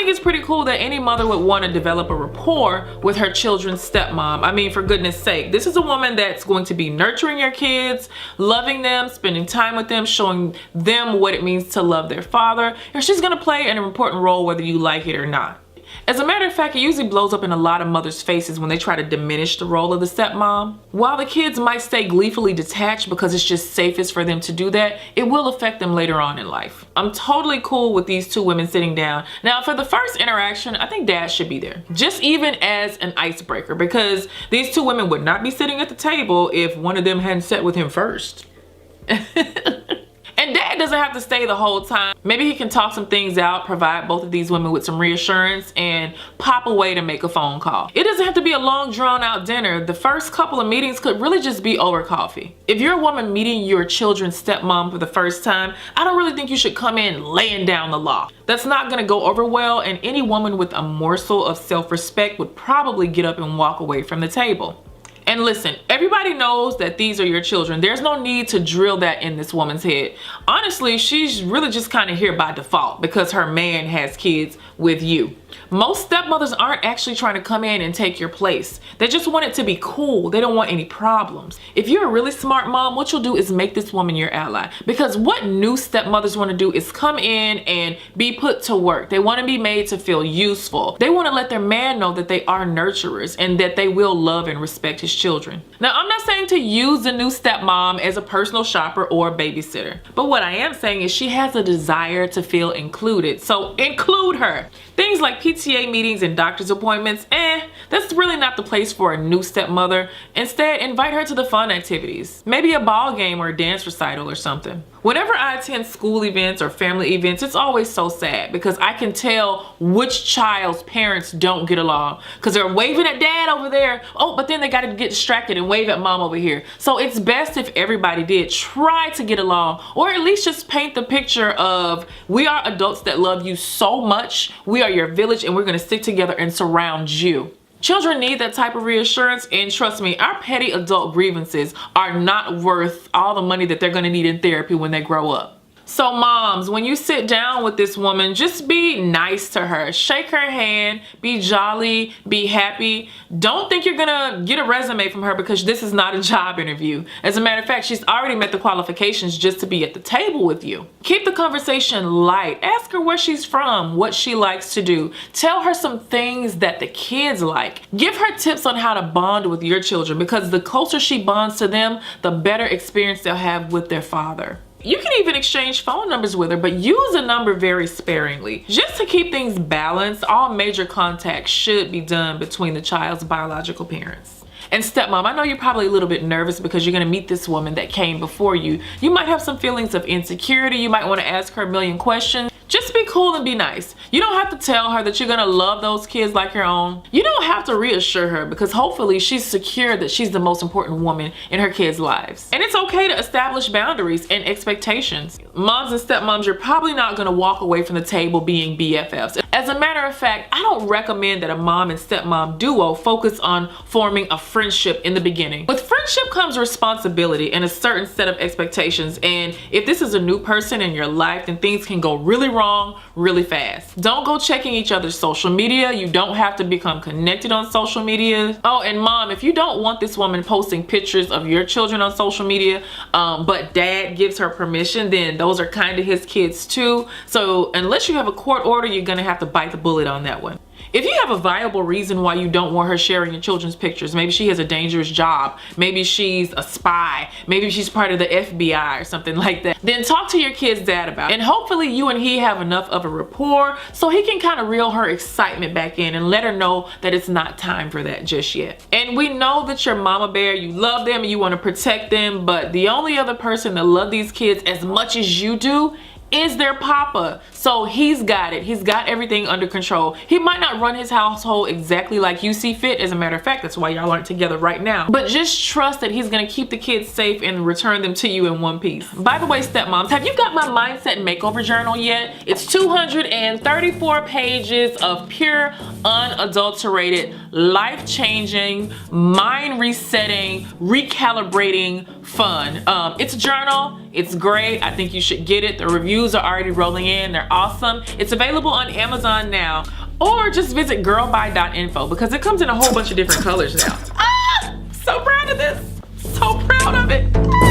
think it's pretty cool that any mother would want to develop a rapport with her children's stepmom. I mean, for goodness sake, this is a woman that's going to be nurturing your kids, loving them, spending time with them, showing them what it means to love their father, and she's going to play an important role whether you like it or not. As a matter of fact, it usually blows up in a lot of mothers' faces when they try to diminish the role of the stepmom. While the kids might stay gleefully detached because it's just safest for them to do that, it will affect them later on in life. I'm totally cool with these two women sitting down. Now, for the first interaction, I think dad should be there, just even as an icebreaker, because these two women would not be sitting at the table if one of them hadn't sat with him first. And dad doesn't have to stay the whole time. Maybe he can talk some things out, provide both of these women with some reassurance, and pop away to make a phone call. It doesn't have to be a long drawn out dinner. The first couple of meetings could really just be over coffee. If you're a woman meeting your children's stepmom for the first time, I don't really think you should come in laying down the law. That's not gonna go over well, and any woman with a morsel of self-respect would probably get up and walk away from the table. And listen, everybody knows that these are your children. There's no need to drill that in this woman's head. Honestly, she's really just kind of here by default because her man has kids with you. Most stepmothers aren't actually trying to come in and take your place. They just want it to be cool. They don't want any problems. If you're a really smart mom, what you'll do is make this woman your ally. Because what new stepmothers want to do is come in and be put to work. They want to be made to feel useful. They want to let their man know that they are nurturers and that they will love and respect his children. Now, I'm not saying to use the new stepmom as a personal shopper or a babysitter. But what I am saying is she has a desire to feel included. So include her. Things like PTA meetings and doctor's appointments, that's really not the place for a new stepmother. Instead, invite her to the fun activities. Maybe a ball game or a dance recital or something. Whenever I attend school events or family events, it's always so sad because I can tell which child's parents don't get along because they're waving at dad over there. Oh, but then they got to get distracted and wave at mom over here. So it's best if everybody did try to get along, or at least just paint the picture of we are adults that love you so much. We are your village and we're going to stick together and surround you. Children need that type of reassurance, and trust me, our petty adult grievances are not worth all the money that they're going to need in therapy when they grow up. So moms, when you sit down with this woman, just be nice to her. Shake her hand, be jolly, be happy. Don't think you're gonna get a resume from her because this is not a job interview. As a matter of fact, she's already met the qualifications just to be at the table with you. Keep the conversation light. Ask her where she's from, what she likes to do. Tell her some things that the kids like. Give her tips on how to bond with your children, because the closer she bonds to them, the better experience they'll have with their father. You can even exchange phone numbers with her, but use a number very sparingly. Just to keep things balanced, all major contact should be done between the child's biological parents. And stepmom, I know you're probably a little bit nervous because you're gonna meet this woman that came before you. You might have some feelings of insecurity. You might wanna ask her a million questions. Just be cool and be nice. You don't have to tell her that you're gonna love those kids like your own. You don't have to reassure her because hopefully she's secure that she's the most important woman in her kids' lives. And it's okay to establish boundaries and expectations. Moms and stepmoms, you're probably not gonna walk away from the table being BFFs. As a matter of fact, I don't recommend that a mom and stepmom duo focus on forming a friendship in the beginning. With friendship comes responsibility and a certain set of expectations. And if this is a new person in your life, then things can go really wrong really fast. Don't go checking each other's social media. You don't have to become connected on social media. Oh, and mom, if you don't want this woman posting pictures of your children on social media, but dad gives her permission, then those are kind of his kids too. So unless you have a court order, you're gonna have to bite the bullet on that one. If you have a viable reason why you don't want her sharing your children's pictures, maybe she has a dangerous job, maybe she's a spy, maybe she's part of the FBI or something like that, then talk to your kid's dad about it. And hopefully you and he have enough of a rapport so he can kind of reel her excitement back in and let her know that it's not time for that just yet. And we know that you're mama bear, you love them and you want to protect them, but the only other person that loves these kids as much as you do is their papa. So he's got it. He's got everything under control. He might not run his household exactly like you see fit. As a matter of fact, that's why y'all aren't together right now. But just trust that he's gonna keep the kids safe and return them to you in one piece. By the way, stepmoms, have you got my Mindset Makeover Journal yet? It's 234 pages of pure, unadulterated, life-changing, mind resetting, recalibrating, fun. It's a journal. It's great. I think you should get it. The reviews are already rolling in. They're awesome. It's available on Amazon now, or just visit girlbuy.info because it comes in a whole bunch of different colors now. Ah, so proud of this. So proud of it.